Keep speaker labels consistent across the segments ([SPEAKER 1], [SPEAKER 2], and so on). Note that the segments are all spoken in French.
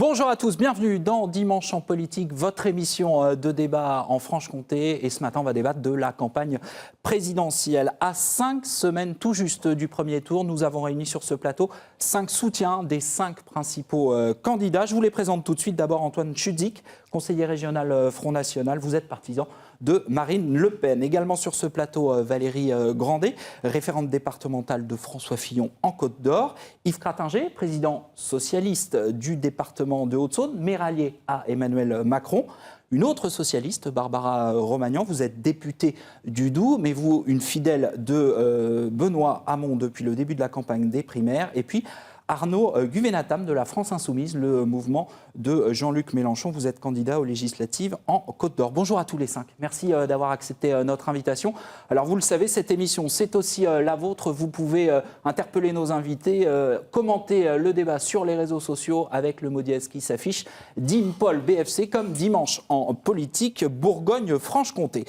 [SPEAKER 1] Bonjour à tous, bienvenue dans Dimanche en politique, votre émission de débat en Franche-Comté. Et ce matin, on va débattre de la campagne présidentielle. À 5 semaines tout juste du premier tour, nous avons réuni sur ce plateau 5 soutiens des 5 principaux candidats. Je vous les présente tout de suite. D'abord Antoine Chudzik, conseiller régional Front National. Vous êtes partisan de Marine Le Pen. Également sur ce plateau, Valérie Grandet, référente départementale de François Fillon en Côte d'Or. Yves Crattinger, président socialiste du département de Haute-Saône, mais rallié à Emmanuel Macron. Une autre socialiste, Barbara Romagnan, vous êtes députée du Doubs, mais vous, une fidèle de Benoît Hamon depuis le début de la campagne des primaires. Et puis Arnaud Guvenatam de la France Insoumise, le mouvement de Jean-Luc Mélenchon. Vous êtes candidat aux législatives en Côte d'Or. Bonjour à tous les 5. Merci d'avoir accepté notre invitation. Alors vous le savez, cette émission, c'est aussi la vôtre. Vous pouvez interpeller nos invités, commenter le débat sur les réseaux sociaux avec le mot dièse qui s'affiche. DIMPOL BFC comme Dimanche en politique, Bourgogne-Franche-Comté.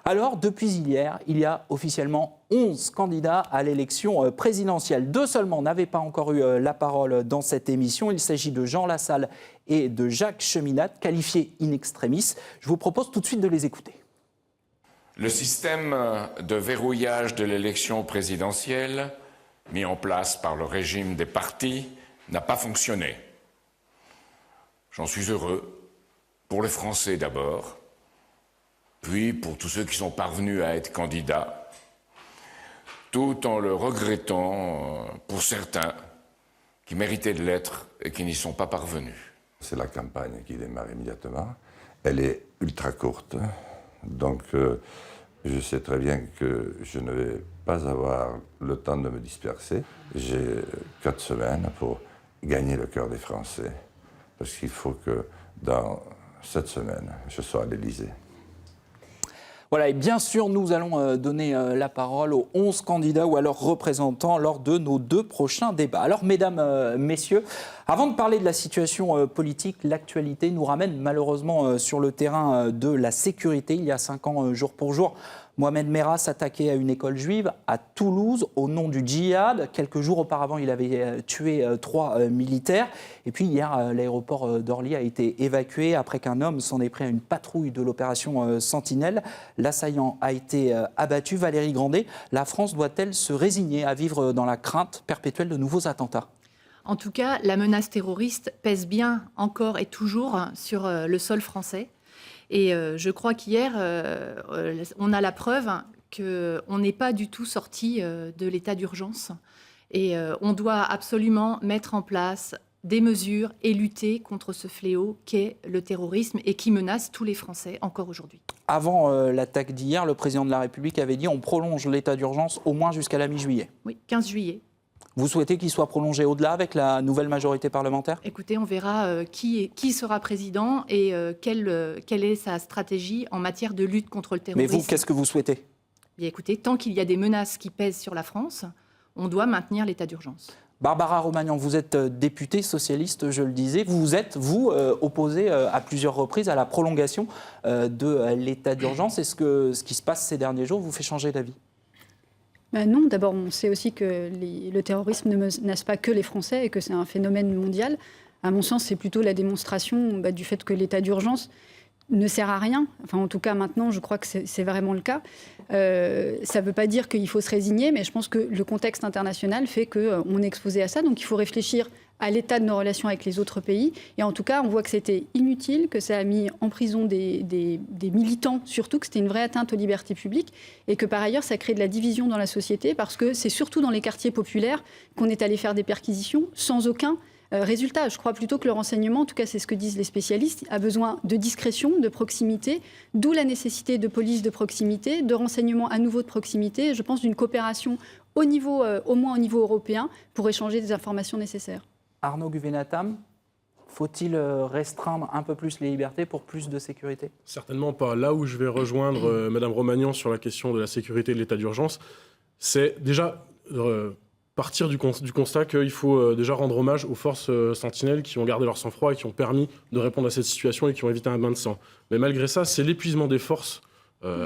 [SPEAKER 1] Alors, depuis hier, il y a officiellement 11 candidats à l'élection présidentielle. 2 seulement n'avaient pas encore eu la parole dans cette émission. Il s'agit de Jean Lassalle et de Jacques Cheminade, qualifiés in extremis. Je vous propose tout de suite de les écouter.
[SPEAKER 2] Le système de verrouillage de l'élection présidentielle, mis en place par le régime des partis, n'a pas fonctionné. J'en suis heureux, pour les Français d'abord, puis pour tous ceux qui sont parvenus à être candidats, tout en le regrettant pour certains qui méritaient de l'être et qui n'y sont pas parvenus.
[SPEAKER 3] C'est la campagne qui démarre immédiatement. Elle est ultra courte, donc je sais très bien que je ne vais pas avoir le temps de me disperser. J'ai 4 semaines pour gagner le cœur des Français, parce qu'il faut que dans cette semaine, je sois à l'Élysée.
[SPEAKER 1] Voilà, et bien sûr, nous allons donner la parole aux 11 candidats ou à leurs représentants lors de nos 2 prochains débats. Alors, mesdames, messieurs, avant de parler de la situation politique, l'actualité nous ramène malheureusement sur le terrain de la sécurité. Il y a 5 ans, jour pour jour, Mohamed Merah s'attaquait à une école juive à Toulouse au nom du djihad. Quelques jours auparavant, il avait tué 3 militaires. Et puis hier, l'aéroport d'Orly a été évacué après qu'un homme s'en ait pris à une patrouille de l'opération Sentinelle. L'assaillant a été abattu. Valérie Grandet, la France doit-elle se résigner à vivre dans la crainte perpétuelle de nouveaux attentats ?
[SPEAKER 4] En tout cas, la menace terroriste pèse bien encore et toujours sur le sol français. Et je crois qu'hier, on a la preuve qu'on n'est pas du tout sorti de l'état d'urgence. Et on doit absolument mettre en place des mesures et lutter contre ce fléau qu'est le terrorisme et qui menace tous les Français encore aujourd'hui.
[SPEAKER 1] Avant l'attaque d'hier, le président de la République avait dit on prolonge l'état d'urgence au moins jusqu'à la mi-juillet.
[SPEAKER 4] Oui, 15 juillet.
[SPEAKER 1] Vous souhaitez qu'il soit prolongé au-delà avec la nouvelle majorité parlementaire ?
[SPEAKER 4] Écoutez, on verra qui sera président et quelle est sa stratégie en matière de lutte contre le terrorisme.
[SPEAKER 1] Mais vous, qu'est-ce que vous souhaitez ?
[SPEAKER 4] Bien, écoutez, tant qu'il y a des menaces qui pèsent sur la France, on doit maintenir l'état d'urgence.
[SPEAKER 1] Barbara Romagnan, vous êtes députée socialiste, je le disais. Vous vous êtes, opposée à plusieurs reprises à la prolongation de l'état d'urgence. Est-ce que ce qui se passe ces derniers jours vous fait changer d'avis ?
[SPEAKER 5] Non, d'abord, on sait aussi que le terrorisme ne menace pas que les Français et que c'est un phénomène mondial. À mon sens, c'est plutôt la démonstration du fait que l'état d'urgence ne sert à rien. Enfin, en tout cas, maintenant, je crois que c'est vraiment le cas. Ça ne veut pas dire qu'il faut se résigner, mais je pense que le contexte international fait qu'on est exposé à ça. Donc, il faut réfléchir à l'état de nos relations avec les autres pays. Et en tout cas, on voit que c'était inutile, que ça a mis en prison des militants, surtout que c'était une vraie atteinte aux libertés publiques, et que par ailleurs, ça crée de la division dans la société, parce que c'est surtout dans les quartiers populaires qu'on est allé faire des perquisitions sans aucun résultat. Je crois plutôt que le renseignement, en tout cas c'est ce que disent les spécialistes, a besoin de discrétion, de proximité, d'où la nécessité de police de proximité, de renseignement à nouveau de proximité, et je pense d'une coopération au moins au niveau européen, pour échanger des informations nécessaires.
[SPEAKER 1] Arnaud Guvenatam, faut-il restreindre un peu plus les libertés pour plus de sécurité ?
[SPEAKER 6] Certainement pas. Là où je vais rejoindre Mme Romagnan sur la question de la sécurité et de l'état d'urgence, c'est déjà partir du constat qu'il faut déjà rendre hommage aux forces sentinelles qui ont gardé leur sang-froid et qui ont permis de répondre à cette situation et qui ont évité un bain de sang. Mais malgré ça, c'est l'épuisement des forces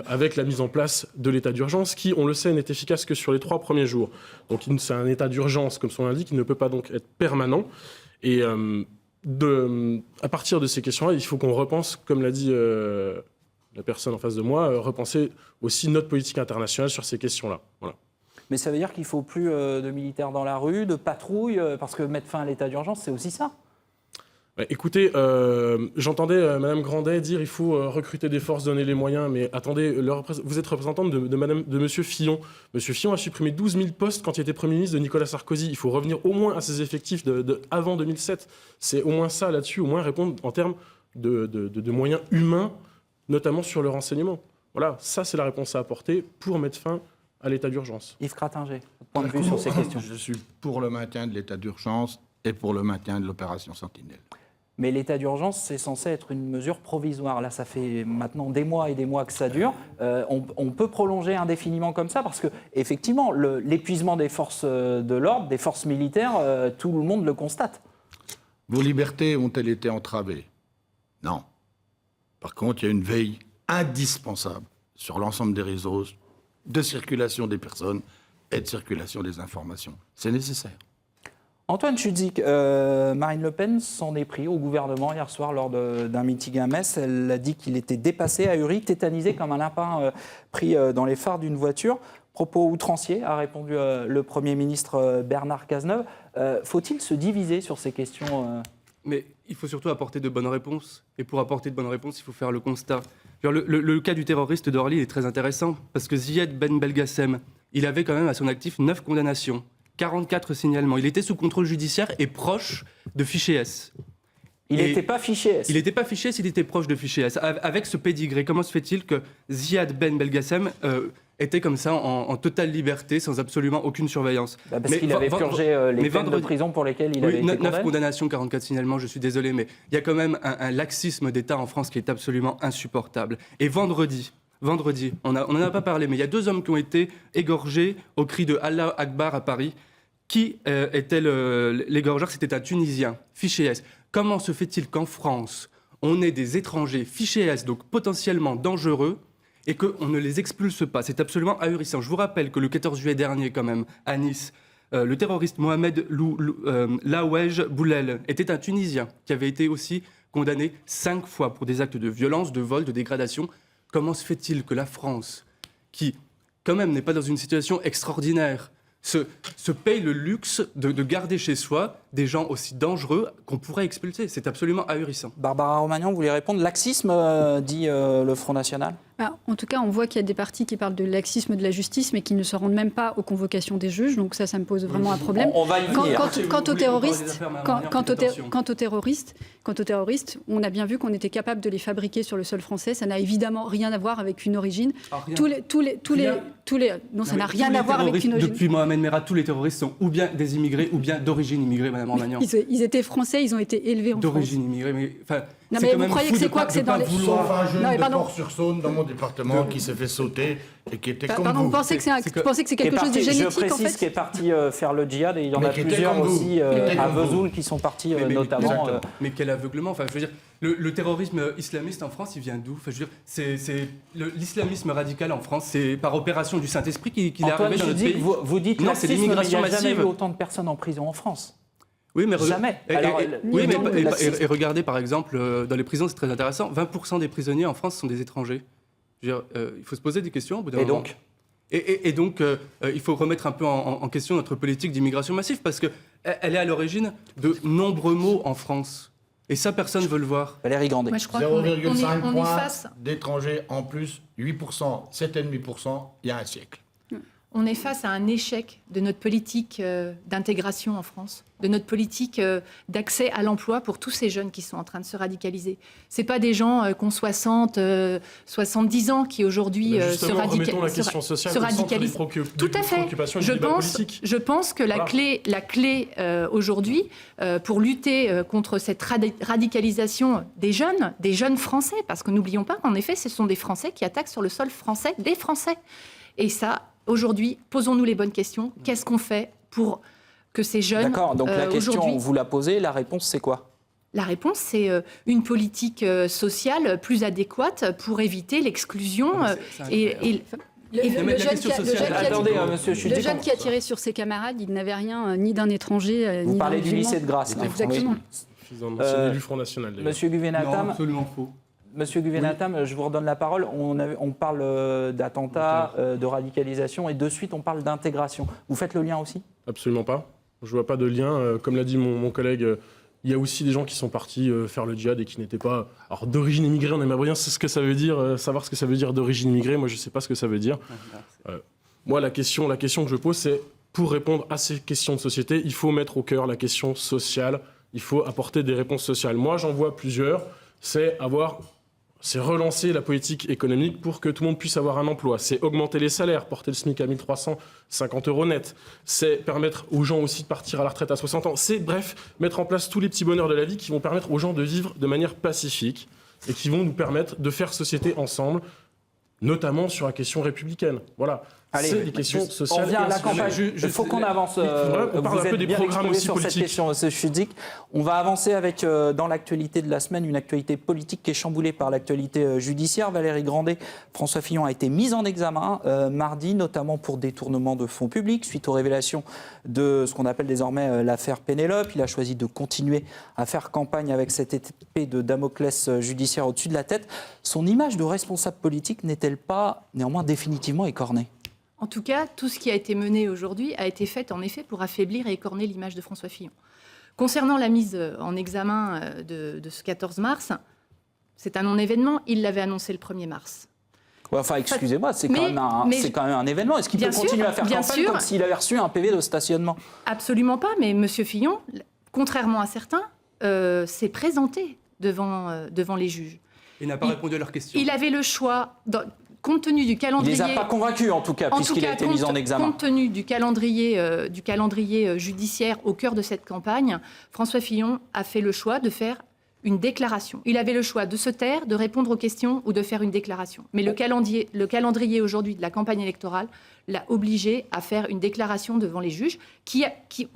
[SPEAKER 6] avec la mise en place de l'état d'urgence qui, on le sait, n'est efficace que sur les 3 premiers jours. Donc c'est un état d'urgence, comme son nom l'indique, qui ne peut pas donc être permanent. Et à partir de ces questions-là, il faut qu'on repense, comme l'a dit la personne en face de moi, repenser aussi notre politique internationale sur ces questions-là. Voilà.
[SPEAKER 1] Mais ça veut dire qu'il ne faut plus de militaires dans la rue, de patrouilles, parce que mettre fin à l'état d'urgence, c'est aussi ça.
[SPEAKER 6] Écoutez, j'entendais Madame Grandet dire il faut recruter des forces, donner les moyens, mais attendez, vous êtes représentante de Monsieur Fillon. Monsieur Fillon a supprimé 12 000 postes quand il était Premier ministre de Nicolas Sarkozy. Il faut revenir au moins à ses effectifs avant 2007. C'est au moins ça là-dessus, au moins répondre en termes de moyens humains, notamment sur le renseignement. Voilà, ça c'est la réponse à apporter pour mettre fin à l'état d'urgence.
[SPEAKER 1] Yves Cratinger, point de vue sur ces questions.
[SPEAKER 7] Je suis pour le maintien de l'état d'urgence et pour le maintien de l'opération Sentinelle.
[SPEAKER 1] Mais l'état d'urgence, c'est censé être une mesure provisoire. Là, ça fait maintenant des mois et des mois que ça dure. On peut prolonger indéfiniment comme ça parce que, effectivement, l'épuisement des forces de l'ordre, des forces militaires, tout le monde le constate.
[SPEAKER 7] Vos libertés ont-elles été entravées? Non. Par contre, il y a une veille indispensable sur l'ensemble des réseaux de circulation des personnes et de circulation des informations. C'est nécessaire.
[SPEAKER 1] Antoine Chudzik, Marine Le Pen s'en est pris au gouvernement hier soir lors d'un meeting à Metz. Elle a dit qu'il était dépassé, ahuri, tétanisé comme un lapin pris dans les phares d'une voiture. Propos outranciers, a répondu le Premier ministre Bernard Cazeneuve. Faut-il se diviser sur ces questions
[SPEAKER 8] Mais il faut surtout apporter de bonnes réponses. Et pour apporter de bonnes réponses, il faut faire le constat. Le cas du terroriste d'Orly est très intéressant parce que Ziad Ben Belgassem, il avait quand même à son actif 9 condamnations. 44 signalements. Il était sous contrôle judiciaire et proche de fichier S.
[SPEAKER 1] Il n'était pas fiché S.
[SPEAKER 8] Il n'était pas fiché S, il était proche de fichier S. Avec ce pédigré, comment se fait-il que Ziad Ben Belgassem était comme ça en totale liberté, sans absolument aucune surveillance?
[SPEAKER 1] Parce qu'il avait purgé les peines de prison pour lesquelles il avait été condamné.
[SPEAKER 8] 9 condamnations, 44 signalements, je suis désolé, mais il y a quand même un laxisme d'État en France qui est absolument insupportable. Et vendredi, on n'en a pas parlé, mais il y a 2 hommes qui ont été égorgés au cri de Allah Akbar à Paris. Qui était l'égorgeur? C'était un Tunisien, fiché S. Comment se fait-il qu'en France, on ait des étrangers fichés S, donc potentiellement dangereux, et qu'on ne les expulse pas? C'est absolument ahurissant. Je vous rappelle que le 14 juillet dernier, quand même, à Nice, le terroriste Mohamed Laouej Boulel était un Tunisien qui avait été aussi condamné 5 fois pour des actes de violence, de vol, de dégradation. Comment se fait-il que la France, qui quand même n'est pas dans une situation extraordinaire, se paye le luxe de garder chez soi des gens aussi dangereux qu'on pourrait expulser? C'est absolument ahurissant.
[SPEAKER 1] Barbara Romagnan, vous voulez répondre? Laxisme, dit le Front National.
[SPEAKER 5] En tout cas, on voit qu'il y a des partis qui parlent de laxisme de la justice, mais qui ne se rendent même pas aux convocations des juges. Donc ça me pose vraiment un problème.
[SPEAKER 1] On va y venir.
[SPEAKER 5] Quant aux terroristes, on a bien vu qu'on était capable de les fabriquer sur le sol français. Ça n'a évidemment rien à voir avec une origine. Non, ça n'a rien à voir avec une origine.
[SPEAKER 8] Depuis Mohamed Merah, tous les terroristes sont ou bien des immigrés ou bien d'origine immigrée, Madame Romagnan.
[SPEAKER 5] Ils étaient français, ils ont été élevés en France.
[SPEAKER 8] D'origine immigrée, mais enfin.
[SPEAKER 5] Non, mais vous croyez que c'est quoi que c'est dans les...
[SPEAKER 7] Sauf un jeune de Port-sur-Saône dans mon département qui s'est fait sauter et qui était comme vous.
[SPEAKER 5] Vous pensez que c'est quelque chose de génétique, en fait?
[SPEAKER 1] Je précise qu'il est parti faire le djihad et il y en a plusieurs aussi à Vesoul qui sont partis notamment...
[SPEAKER 8] Mais quel aveuglement. Enfin, je veux dire, le terrorisme islamiste en France, il vient d'où? Enfin, je veux dire, c'est l'islamisme radical en France, c'est par opération du Saint-Esprit qu'il est arrivé dans notre pays.
[SPEAKER 1] Vous dites
[SPEAKER 8] non, c'est l'immigration massive.
[SPEAKER 1] Il n'y a jamais eu autant de personnes en prison en France.
[SPEAKER 8] Oui, mais
[SPEAKER 1] jamais.
[SPEAKER 8] Et regardez, par exemple, dans les prisons, c'est très intéressant, 20% des prisonniers en France sont des étrangers. Je veux dire, il faut se poser des questions au bout d'un moment. Et donc, il faut remettre un peu en question notre politique d'immigration massive, parce qu'elle est à l'origine de nombreux maux en France. Et ça, personne ne veut le voir.
[SPEAKER 1] Valérie Grandet.
[SPEAKER 7] 0,5 points d'étrangers en plus, 8%, 7,5% il y a un siècle.
[SPEAKER 4] On est face à un échec de notre politique d'intégration en France, de notre politique d'accès à l'emploi pour tous ces jeunes qui sont en train de se radicaliser. Ce pas des gens qui ont 60, 70 ans qui aujourd'hui se radicalisent. Tout à fait. Je pense que la clé aujourd'hui pour lutter contre cette radicalisation des jeunes Français, parce que n'oublions pas qu'en effet, ce sont des Français qui attaquent sur le sol français des Français. Et ça, aujourd'hui, posons-nous les bonnes questions. Qu'est-ce qu'on fait pour que ces jeunes...
[SPEAKER 1] D'accord, donc la question, vous la posez, la réponse, c'est quoi?
[SPEAKER 4] La réponse, c'est une politique sociale plus adéquate pour éviter l'exclusion
[SPEAKER 5] Le jeune qui a tiré sur ses camarades, il n'avait rien ni d'un étranger,
[SPEAKER 1] Vous
[SPEAKER 5] ni d'un
[SPEAKER 1] parlez du
[SPEAKER 5] musulman.
[SPEAKER 1] lycée de Grasse.
[SPEAKER 5] Exactement.
[SPEAKER 6] fils d'un ancien élu Front National, d'ailleurs.
[SPEAKER 1] Monsieur Guvenatam,
[SPEAKER 8] absolument faux.
[SPEAKER 1] Monsieur Guvenatam, je vous redonne la parole. On parle d'attentats, de radicalisation et de suite on parle d'intégration. Vous faites le lien aussi ?
[SPEAKER 6] Absolument pas. Je vois pas de lien. Comme l'a dit mon collègue, il y a aussi des gens qui sont partis faire le djihad et qui n'étaient pas... Alors d'origine immigrée, on aimerait bien ce que ça veut dire, savoir ce que ça veut dire d'origine immigrée. Moi, je sais pas ce que ça veut dire. Moi, la question que je pose, c'est pour répondre à ces questions de société, il faut mettre au cœur la question sociale. Il faut apporter des réponses sociales. Moi, j'en vois plusieurs. C'est relancer la politique économique pour que tout le monde puisse avoir un emploi. C'est augmenter les salaires, porter le SMIC à 1 350 € net. C'est permettre aux gens aussi de partir à la retraite à 60 ans. C'est, bref, mettre en place tous les petits bonheurs de la vie qui vont permettre aux gens de vivre de manière pacifique et qui vont nous permettre de faire société ensemble, notamment sur la question républicaine. Voilà.
[SPEAKER 1] Allez,
[SPEAKER 6] c'est des questions sociales.
[SPEAKER 1] On vient à la campagne. Il faut qu'on avance.
[SPEAKER 6] On parle un peu des programmes aussi
[SPEAKER 1] sur
[SPEAKER 6] politiques.
[SPEAKER 1] cette question, je suis dit. On va avancer avec, dans l'actualité de la semaine, une actualité politique qui est chamboulée par l'actualité judiciaire. Valérie Grandet, François Fillon a été mis en examen mardi, notamment pour détournement de fonds publics, suite aux révélations de ce qu'on appelle désormais l'affaire Pénélope. Il a choisi de continuer à faire campagne avec cette épée de Damoclès judiciaire au-dessus de la tête. Son image de responsable politique n'est-elle pas néanmoins définitivement écornée ?
[SPEAKER 4] En tout cas, tout ce qui a été mené aujourd'hui a été fait en effet pour affaiblir et écorner l'image de François Fillon. Concernant la mise en examen de ce 14 mars, c'est un non-événement, il l'avait annoncé le 1er mars.
[SPEAKER 1] Ouais, enfin, excusez-moi, c'est quand même un événement. Est-ce qu'il peut continuer à faire campagne comme s'il avait reçu un PV de stationnement ?
[SPEAKER 4] Absolument pas, mais M. Fillon, contrairement à certains, s'est présenté devant les juges.
[SPEAKER 8] Il n'a pas répondu à leurs questions.
[SPEAKER 4] Il avait le choix... Compte tenu du calendrier,
[SPEAKER 1] il ne les a pas convaincus en tout cas, puisqu'il a été mis en examen.
[SPEAKER 4] Compte tenu du calendrier judiciaire au cœur de cette campagne, François Fillon a fait le choix de faire une déclaration. Il avait le choix de se taire, de répondre aux questions ou de faire une déclaration. Mais le calendrier aujourd'hui de la campagne électorale l'a obligé à faire une déclaration devant les juges qui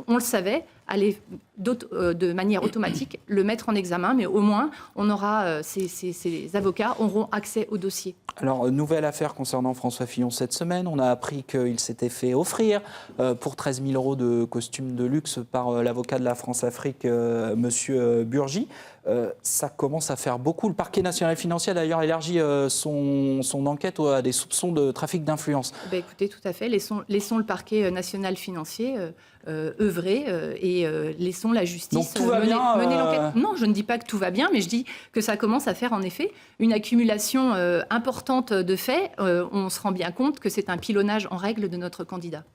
[SPEAKER 4] on le savait, allaient de manière automatique le mettre en examen, mais au moins on aura, ces avocats auront accès au dossier.
[SPEAKER 1] Alors, nouvelle affaire concernant François Fillon cette semaine. On a appris qu'il s'était fait offrir pour 13 000 € de costume de luxe par l'avocat de la France-Afrique, Monsieur Burgi. Ça commence à faire beaucoup. Le parquet national financier a d'ailleurs élargi son enquête à des soupçons de trafic d'influence.
[SPEAKER 4] Ben écoutez, tout à fait. Laissons le parquet national financier œuvrer et laissons la justice mener l'enquête. Non, je ne dis pas que tout va bien, mais je dis que ça commence à faire en effet une accumulation importante de faits. On se rend bien compte que c'est un pilonnage en règle de notre candidat.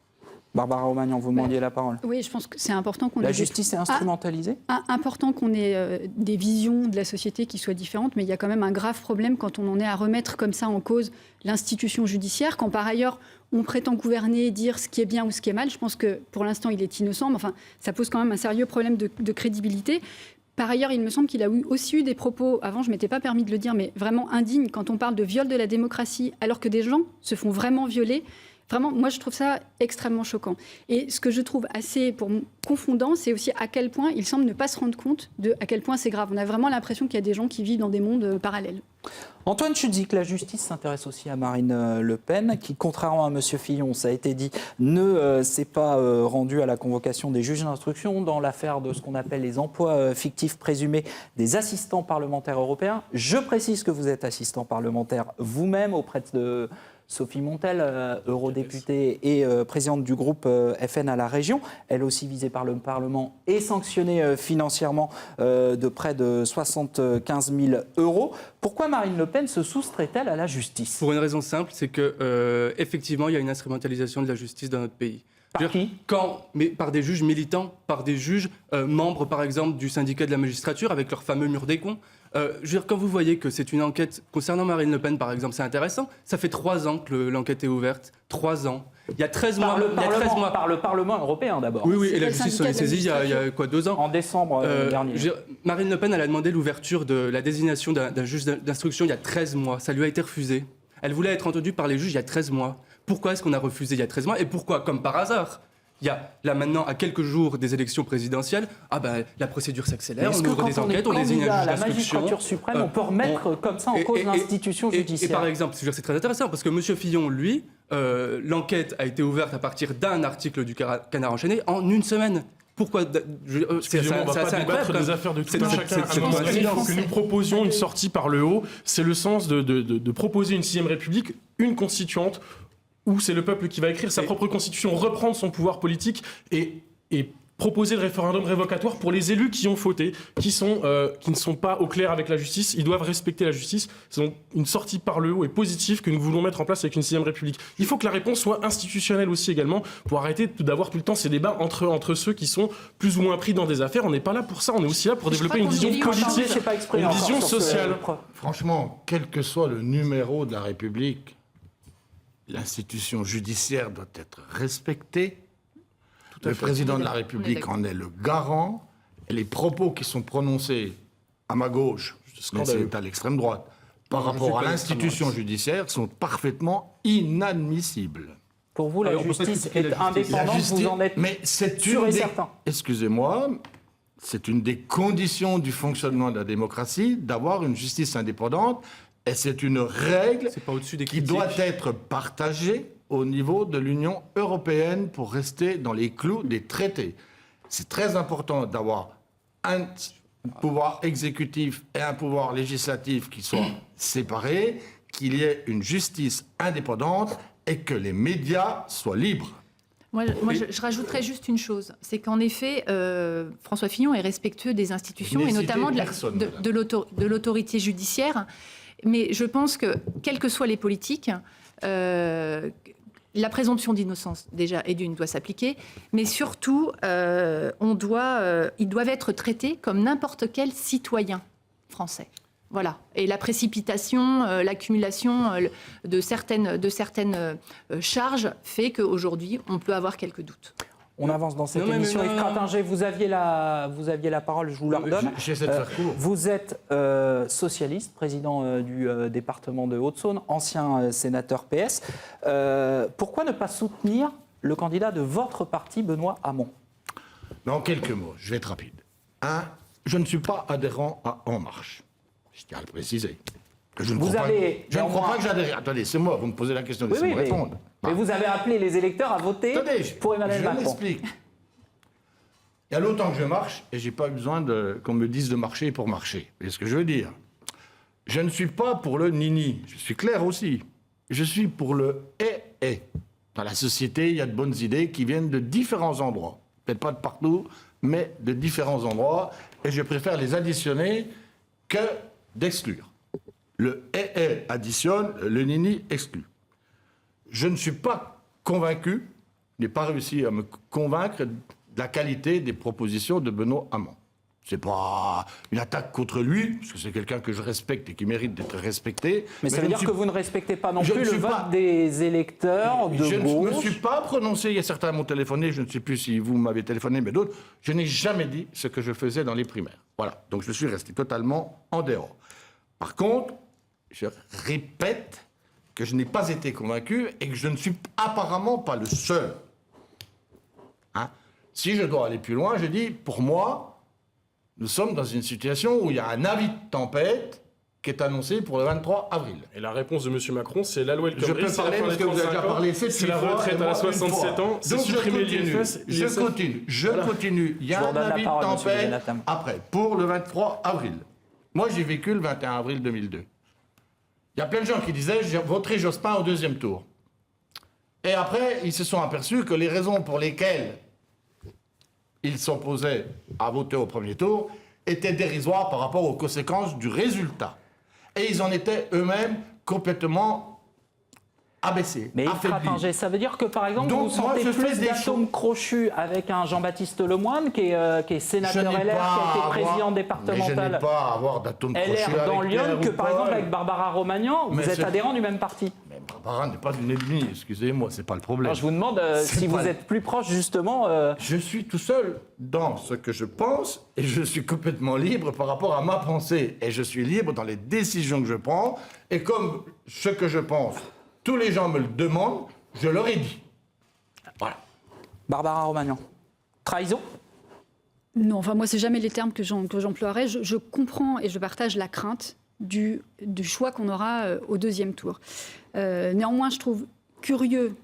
[SPEAKER 1] Barbara Romagnan, vous demandiez la parole.
[SPEAKER 5] Oui, je pense que c'est important qu'on ait...
[SPEAKER 1] La justice est instrumentalisée ?
[SPEAKER 5] Important qu'on ait des visions de la société qui soient différentes, mais il y a quand même un grave problème quand on en est à remettre comme ça en cause l'institution judiciaire, quand par ailleurs on prétend gouverner, dire ce qui est bien ou ce qui est mal. Je pense que pour l'instant il est innocent, mais enfin ça pose quand même un sérieux problème de crédibilité. Par ailleurs, il me semble qu'il a aussi eu des propos, avant je ne m'étais pas permis de le dire, mais vraiment indignes quand on parle de viol de la démocratie, alors que des gens se font vraiment violer. Vraiment, moi, je trouve ça extrêmement choquant. Et ce que je trouve assez confondant, c'est aussi à quel point il semble ne pas se rendre compte de à quel point c'est grave. On a vraiment l'impression qu'il y a des gens qui vivent dans des mondes parallèles.
[SPEAKER 1] Antoine Chudzik, la justice s'intéresse aussi à Marine Le Pen, qui, contrairement à M. Fillon, ça a été dit, ne s'est pas rendue à la convocation des juges d'instruction dans l'affaire de ce qu'on appelle les emplois fictifs présumés des assistants parlementaires européens. Je précise que vous êtes assistant parlementaire vous-même auprès de Sophie Montel, eurodéputée et présidente du groupe FN à la région, elle aussi visée par le Parlement et sanctionnée financièrement de près de 75 000 €. Pourquoi Marine Le Pen se soustrait-elle à la justice ?
[SPEAKER 8] Pour une raison simple, c'est que effectivement, il y a une instrumentalisation de la justice dans notre pays.
[SPEAKER 1] Par qui ?
[SPEAKER 8] Mais par des juges militants, par des juges membres, par exemple, du syndicat de la magistrature, avec leur fameux mur des cons. Je veux dire, quand vous voyez que c'est une enquête concernant Marine Le Pen, par exemple, c'est intéressant. Ça fait 3 ans que l'enquête est ouverte. 3 ans. Il y a 13 mois.
[SPEAKER 1] Par le Parlement européen, d'abord.
[SPEAKER 8] Oui, et la justice s'en est saisie il y a 2 ans.
[SPEAKER 1] En décembre dernier.
[SPEAKER 8] Marine Le Pen, elle a demandé l'ouverture de la désignation d'un juge d'instruction il y a 13 mois. Ça lui a été refusé. Elle voulait être entendue par les juges il y a 13 mois. Pourquoi est-ce qu'on a refusé il y a 13 mois ? Et pourquoi, comme par hasard, il y a là maintenant, à quelques jours des élections présidentielles, la procédure s'accélère, on ouvre des enquêtes, on désigne un juge d'instruction. La magistrature suprême,
[SPEAKER 1] on peut remettre comme ça en cause l'institution judiciaire.
[SPEAKER 8] Et par exemple, c'est très intéressant, parce que M. Fillon, lui, l'enquête a été ouverte à partir d'un article du Canard enchaîné en 1 semaine. Pourquoi
[SPEAKER 6] Excusez-moi, on ne va pas débattre des affaires de tout un chacun. Il faut que nous proposions une sortie par le haut. C'est le sens de proposer une 6ème République, une constituante, où c'est le peuple qui va écrire sa propre constitution, reprendre son pouvoir politique et proposer le référendum révocatoire pour les élus qui ont fauté, qui ne sont pas au clair avec la justice. Ils doivent respecter la justice. C'est donc une sortie par le haut et positive que nous voulons mettre en place avec une 6ème République. Il faut que la réponse soit institutionnelle aussi également, pour arrêter d'avoir tout le temps ces débats entre ceux qui sont plus ou moins pris dans des affaires. On n'est pas là pour ça, on est aussi là pour développer une vision politique, une vision sociale.
[SPEAKER 7] Franchement, quel que soit le numéro de la République, l'institution judiciaire doit être respectée. Le président de la République en est le garant. Et les propos qui sont prononcés à ma gauche, mais c'est à l'extrême droite, par rapport à l'institution judiciaire, sont parfaitement inadmissibles.
[SPEAKER 1] Pour vous, la justice est indépendante, vous en êtes sûr et certain.
[SPEAKER 7] Excusez-moi, c'est une des conditions du fonctionnement de la démocratie, d'avoir une justice indépendante, et c'est une règle qui doit être partagée au niveau de l'Union européenne pour rester dans les clous des traités. C'est très important d'avoir un pouvoir exécutif et un pouvoir législatif qui soient séparés, qu'il y ait une justice indépendante et que les médias soient libres.
[SPEAKER 4] Moi, je rajouterais juste une chose, c'est qu'en effet, François Fillon est respectueux des institutions et notamment de l'autorité judiciaire. Mais je pense que, quels que soient les politiques, la présomption d'innocence, déjà, doit s'appliquer, mais surtout, ils doivent être traités comme n'importe quel citoyen français. Voilà. Et la précipitation, l'accumulation de certaines charges fait qu'aujourd'hui, on peut avoir quelques doutes.
[SPEAKER 1] On avance dans cette émission. Yves Cratinger, vous aviez la parole, je vous la redonne.
[SPEAKER 7] J'essaie de faire court.
[SPEAKER 1] Vous êtes socialiste, président du département de Haute-Saône, ancien sénateur PS. Pourquoi ne pas soutenir le candidat de votre parti, Benoît Hamon?
[SPEAKER 7] En quelques mots, je vais être rapide. Je ne suis pas adhérent à En Marche. Je tiens à le préciser. Je ne crois pas que j'adhère. Attendez, c'est moi, vous me posez la question, laissez-moi répondre.
[SPEAKER 1] Mais vous avez appelé les électeurs à voter pour Emmanuel Macron.
[SPEAKER 7] Je m'explique. Il y a longtemps que je marche et je n'ai pas eu besoin qu'on me dise de marcher pour marcher. Vous voyez ce que je veux dire? Je ne suis pas pour le nini. Je suis clair aussi. Je suis pour le et. Dans la société, il y a de bonnes idées qui viennent de différents endroits. Peut-être pas de partout, mais de différents endroits. Et je préfère les additionner que d'exclure. Le et additionne, le nini exclut. Je ne suis pas convaincu, je n'ai pas réussi à me convaincre de la qualité des propositions de Benoît Hamon. Ce n'est pas une attaque contre lui, parce que c'est quelqu'un que je respecte et qui mérite d'être respecté.
[SPEAKER 1] Mais ça veut dire que vous ne respectez pas non plus le vote des électeurs de gauche.
[SPEAKER 7] Je ne me suis pas prononcé, il y a certains m'ont téléphoné, je ne sais plus si vous m'avez téléphoné, mais d'autres. Je n'ai jamais dit ce que je faisais dans les primaires. Voilà, donc je suis resté totalement en dehors. Par contre, je répète que je n'ai pas été convaincu et que je ne suis apparemment pas le seul. Si je dois aller plus loin, je dis, pour moi, nous sommes dans une situation où il y a un avis de tempête qui est annoncé pour le 23 avril.
[SPEAKER 6] Et la réponse de M. Macron, c'est la loi El Khomri.
[SPEAKER 7] Je peux parler parce que vous avez déjà parlé 7 fois.
[SPEAKER 6] C'est la retraite à 67 ans, c'est supprimer l'ISF.
[SPEAKER 7] Je continue. Il y a un avis de tempête après, pour le 23 avril. Moi, j'ai vécu le 21 avril 2002. Il y a plein de gens qui disaient « je voterai Jospin au deuxième tour ». Et après, ils se sont aperçus que les raisons pour lesquelles ils s'opposaient à voter au premier tour étaient dérisoires par rapport aux conséquences du résultat. Et ils en étaient eux-mêmes complètement abaissé.
[SPEAKER 1] Mais Yves Cratinger, ça veut dire que par exemple,
[SPEAKER 7] donc,
[SPEAKER 1] vous sentez plus d'atomes crochus avec un Jean-Baptiste Lemoyne qui est sénateur LR, qui a été président départemental
[SPEAKER 7] mais je n'ai pas à avoir d'atomes crochus
[SPEAKER 1] LR dans
[SPEAKER 7] avec
[SPEAKER 1] Lyon que
[SPEAKER 7] Pierre
[SPEAKER 1] par exemple avec Barbara Romagnan, vous êtes adhérent du même parti.
[SPEAKER 7] Mais Barbara n'est pas une ennemie, excusez-moi, c'est pas le problème.
[SPEAKER 1] Alors, je vous demande si vous êtes plus proche justement.
[SPEAKER 7] Je suis tout seul dans ce que je pense et je suis complètement libre par rapport à ma pensée et je suis libre dans les décisions que je prends et comme ce que je pense, tous les gens me le demandent, je leur ai dit. Voilà.
[SPEAKER 1] Barbara Romagnan, trahison ?
[SPEAKER 5] Non, enfin moi, c'est jamais les termes que j'emploierais. Je comprends et je partage la crainte du choix qu'on aura au deuxième tour. Néanmoins, je trouve curieux,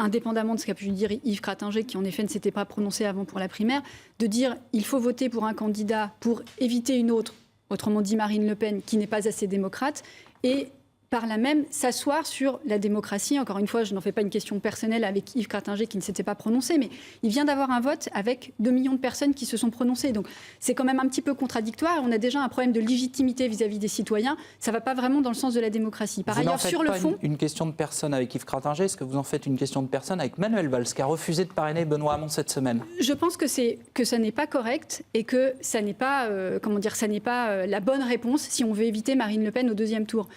[SPEAKER 5] indépendamment de ce qu'a pu dire Yves Krattinger, qui en effet ne s'était pas prononcé avant pour la primaire, de dire il faut voter pour un candidat pour éviter une autre, autrement dit Marine Le Pen, qui n'est pas assez démocrate, et par là même s'asseoir sur la démocratie. Encore une fois, je n'en fais pas une question personnelle avec Yves Krattinger qui ne s'était pas prononcé, mais il vient d'avoir un vote avec 2 millions de personnes qui se sont prononcées. Donc c'est quand même un petit peu contradictoire. On a déjà un problème de légitimité vis-à-vis des citoyens. Ça ne va pas vraiment dans le sens de la démocratie. Par ailleurs, sur le fond...
[SPEAKER 1] Une question de personne avec Yves Krattinger, est-ce que vous en faites une question de personne avec Manuel Valls, qui a refusé de parrainer Benoît Hamon cette semaine?
[SPEAKER 5] Je pense que ça n'est pas correct et que ça n'est pas, la bonne réponse si on veut éviter Marine Le Pen au 2e tour.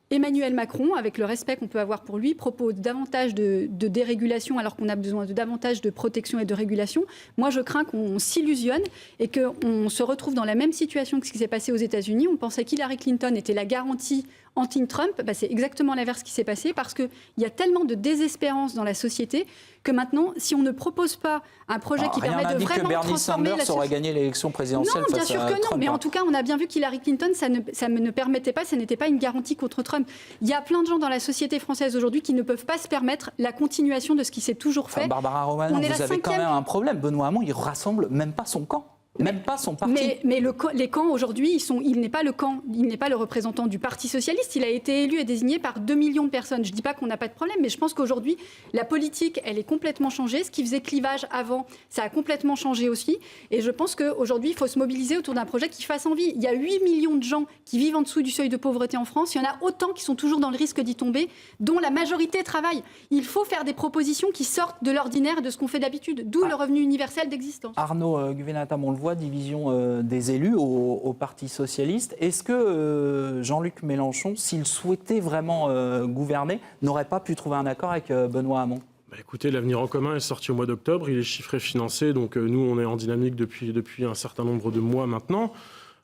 [SPEAKER 5] Emmanuel Macron, avec le respect qu'on peut avoir pour lui, propose davantage de dérégulation alors qu'on a besoin de davantage de protection et de régulation. Moi, je crains qu'on s'illusionne et qu'on se retrouve dans la même situation que ce qui s'est passé aux États-Unis. On pensait qu'Hillary Clinton était la garantie anti-Trump. C'est exactement l'inverse qui s'est passé parce qu'il y a tellement de désespérance dans la société que maintenant, si on ne propose pas un projet qui permet de vraiment transformer la société...
[SPEAKER 1] Bernie Sanders aurait gagné l'élection présidentielle face à Trump.
[SPEAKER 5] Non, bien sûr que non. Mais en tout cas, on a bien vu qu'Hillary Clinton, ça ne permettait pas, ça n'était pas une garantie contre Trump. Il y a plein de gens dans la société française aujourd'hui qui ne peuvent pas se permettre la continuation de ce qui s'est toujours fait.
[SPEAKER 1] Barbara Romano, vous avez quand même un problème. Benoît Hamon, il rassemble même pas son camp. Même pas son parti.
[SPEAKER 5] Mais les camps aujourd'hui, il n'est pas le camp, il n'est pas le représentant du Parti socialiste. Il a été élu et désigné par 2 millions de personnes. Je ne dis pas qu'on n'a pas de problème, mais je pense qu'aujourd'hui, la politique, elle est complètement changée. Ce qui faisait clivage avant, ça a complètement changé aussi. Et je pense qu'aujourd'hui, il faut se mobiliser autour d'un projet qui fasse envie. Il y a 8 millions de gens qui vivent en dessous du seuil de pauvreté en France. Il y en a autant qui sont toujours dans le risque d'y tomber, dont la majorité travaille. Il faut faire des propositions qui sortent de l'ordinaire et de ce qu'on fait d'habitude, d'où le revenu universel d'existence.
[SPEAKER 1] Arnaud Guvenatam, on le voit, division des élus au Parti socialiste. Est-ce que Jean-Luc Mélenchon, s'il souhaitait vraiment gouverner, n'aurait pas pu trouver un accord avec Benoît Hamon?
[SPEAKER 6] Écoutez, l'avenir en commun est sorti au mois d'octobre, il est chiffré financé, donc nous on est en dynamique depuis un certain nombre de mois maintenant.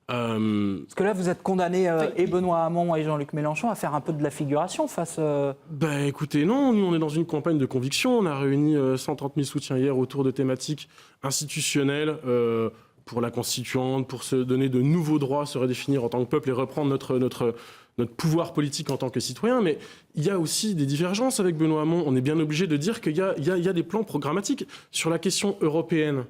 [SPEAKER 1] Parce que là, vous êtes condamné, et Benoît Hamon et Jean-Luc Mélenchon, à faire un peu de la figuration face...
[SPEAKER 6] Écoutez, non, nous on est dans une campagne de conviction. On a réuni 130 000 soutiens hier autour de thématiques institutionnelles pour la constituante, pour se donner de nouveaux droits, se redéfinir en tant que peuple et reprendre notre pouvoir politique en tant que citoyen. Mais il y a aussi des divergences avec Benoît Hamon. On est bien obligé de dire qu'il y a des plans programmatiques. Sur la question européenne,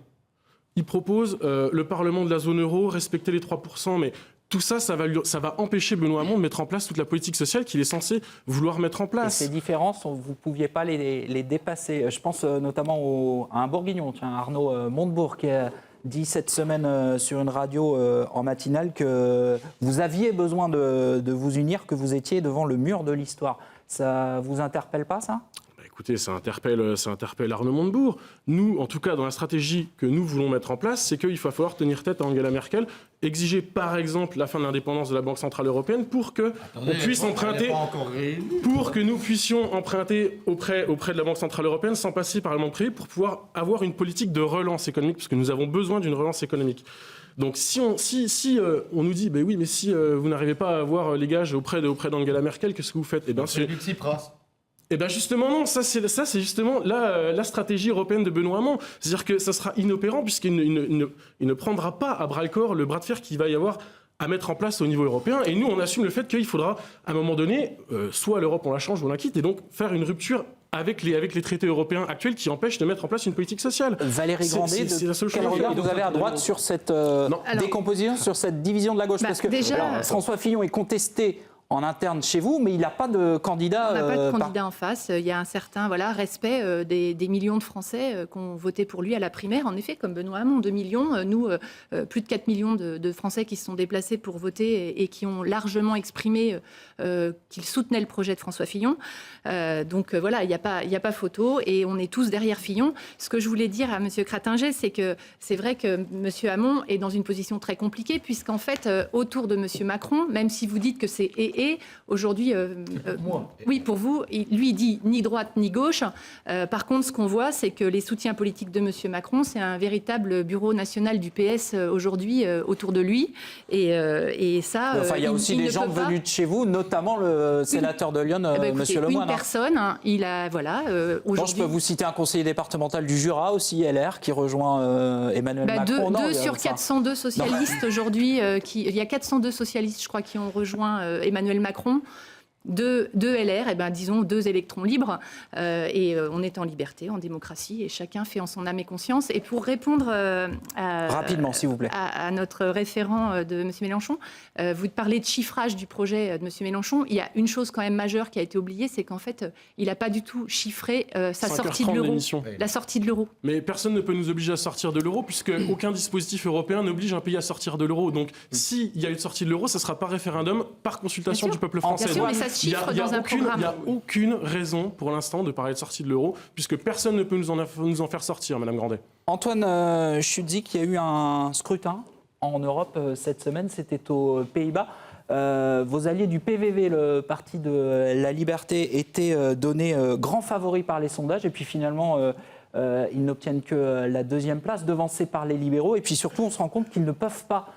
[SPEAKER 6] il propose le Parlement de la zone euro, respecter les 3%, mais tout ça, ça va empêcher Benoît Hamon de mettre en place toute la politique sociale qu'il est censé vouloir mettre en place.
[SPEAKER 1] Et ces différences, vous ne pouviez pas les dépasser. Je pense notamment à un Bourguignon, Arnaud Montebourg, qui a dit cette semaine sur une radio en matinale que vous aviez besoin de vous unir, que vous étiez devant le mur de l'histoire. Ça vous interpelle pas, ça ?
[SPEAKER 6] Écoutez, ça interpelle Arnaud Montebourg. Nous, en tout cas, dans la stratégie que nous voulons mettre en place, c'est qu'il va falloir tenir tête à Angela Merkel, exiger par exemple la fin de l'indépendance de la Banque Centrale Européenne pour que nous puissions emprunter auprès de la Banque Centrale Européenne sans passer par le banque privée pour pouvoir avoir une politique de relance économique, parce que nous avons besoin d'une relance économique. Donc si on nous dit, oui, mais si vous n'arrivez pas à avoir les gages auprès d'Angela Merkel, qu'est-ce que vous faites ?
[SPEAKER 7] C'est du Tsipras.
[SPEAKER 6] Eh bien justement non, ça c'est justement la stratégie européenne de Benoît Hamon. C'est-à-dire que ça sera inopérant puisqu'il ne prendra pas à bras-le-corps le bras de fer qu'il va y avoir à mettre en place au niveau européen. Et nous, on assume le fait qu'il faudra, à un moment donné, soit l'Europe on la change ou on la quitte, et donc faire une rupture avec les traités européens actuels qui empêchent de mettre en place une politique sociale.
[SPEAKER 1] Valérie Grandet, quel regard vous avez à droite sur cette décomposition, sur cette division de la gauche ? Parce que François Fillon est contesté en interne chez vous, mais il n'a pas de candidat.
[SPEAKER 4] On n'a pas de candidat en face. Il y a un certain respect des millions de Français qui ont voté pour lui à la primaire. En effet, comme Benoît Hamon, 2 millions. Nous, plus de 4 millions de Français qui se sont déplacés pour voter et qui ont largement exprimé qu'ils soutenaient le projet de François Fillon. Donc voilà, il n'y a pas photo et on est tous derrière Fillon. Ce que je voulais dire à M. Krattinger, c'est que c'est vrai que M. Hamon est dans une position très compliquée puisqu'en fait, autour de M. Macron, même si vous dites que c'est aujourd'hui, oui, pour vous, lui, il dit ni droite ni gauche. Par contre, ce qu'on voit, c'est que les soutiens politiques de M. Macron, c'est un véritable bureau national du PS aujourd'hui autour de lui. Et ça,
[SPEAKER 1] il y a aussi des gens venus de chez vous, notamment le sénateur de Lyon, M. Lemoine.
[SPEAKER 4] Une personne, il a, aujourd'hui...
[SPEAKER 1] je peux vous citer un conseiller départemental du Jura aussi, LR, qui rejoint Emmanuel Macron.
[SPEAKER 4] Deux sur 402 socialistes aujourd'hui. Il y a 402 socialistes, je crois, qui ont rejoint Emmanuel Macron. deux LR, eh ben, disons 2 électrons libres, et on est en liberté, en démocratie, et chacun fait en son âme et conscience. Et pour répondre
[SPEAKER 1] rapidement, s'il vous plaît,
[SPEAKER 4] à notre référent de M. Mélenchon, vous parlez de chiffrage du projet de M. Mélenchon. Il y a une chose quand même majeure qui a été oubliée, c'est qu'en fait, il n'a pas du tout chiffré sa sortie de l'euro. La sortie de l'euro.
[SPEAKER 6] Mais personne ne peut nous obliger à sortir de l'euro, puisque aucun dispositif européen n'oblige un pays à sortir de l'euro. Donc, s'il y a une sortie de l'euro, ça sera par référendum, par consultation du peuple français.
[SPEAKER 4] Bien sûr, mais ça se chiffre dans un programme.
[SPEAKER 6] Il n'y a aucune raison pour l'instant de parler de sortie de l'euro, puisque personne ne peut nous en faire sortir, Madame Grandet.
[SPEAKER 1] Antoine Chudzik, il y a eu un scrutin en Europe cette semaine, c'était aux Pays-Bas. Vos alliés du PVV, le Parti de la Liberté, étaient donnés grands favoris par les sondages, et puis finalement, ils n'obtiennent que la 2e place, devancés par les libéraux. Et puis surtout, on se rend compte qu'ils ne peuvent pas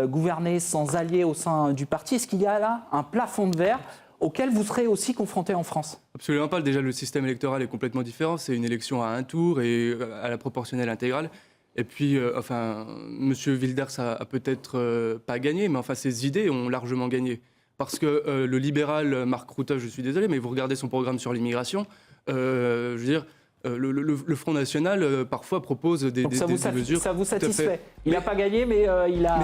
[SPEAKER 1] gouverner sans alliés au sein du parti. Est-ce qu'il y a là un plafond de verre auquel vous serez aussi confronté en France?
[SPEAKER 8] Absolument pas. Déjà, le système électoral est complètement différent. C'est une élection à un tour et à la proportionnelle intégrale. Et puis, M. Wilders a peut-être pas gagné, mais enfin, ses idées ont largement gagné. Parce que le libéral Mark Rutte, je suis désolé, mais vous regardez son programme sur l'immigration, je veux dire, le Front National, parfois, propose des mesures...
[SPEAKER 1] Ça vous satisfait? Il n'a pas gagné, mais il a...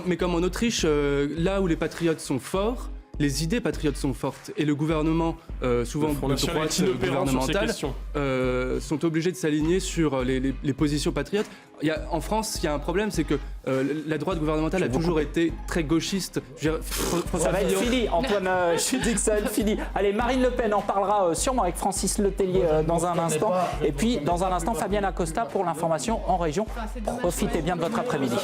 [SPEAKER 8] Mais comme en Autriche, là où les patriotes sont forts, les idées patriotes sont fortes. Et le gouvernement, souvent de droite gouvernementale, sont obligés de s'aligner sur les positions patriotes. En France, il y a un problème, c'est que la droite gouvernementale a toujours été très gauchiste.
[SPEAKER 1] Ça va être fini, Antoine Chudzik, ça va être fini. Allez, Marine Le Pen en parlera sûrement avec Francis Letellier dans un instant. Et puis, dans un instant, Fabienne Acosta pour l'information en région. Profitez bien de votre après-midi.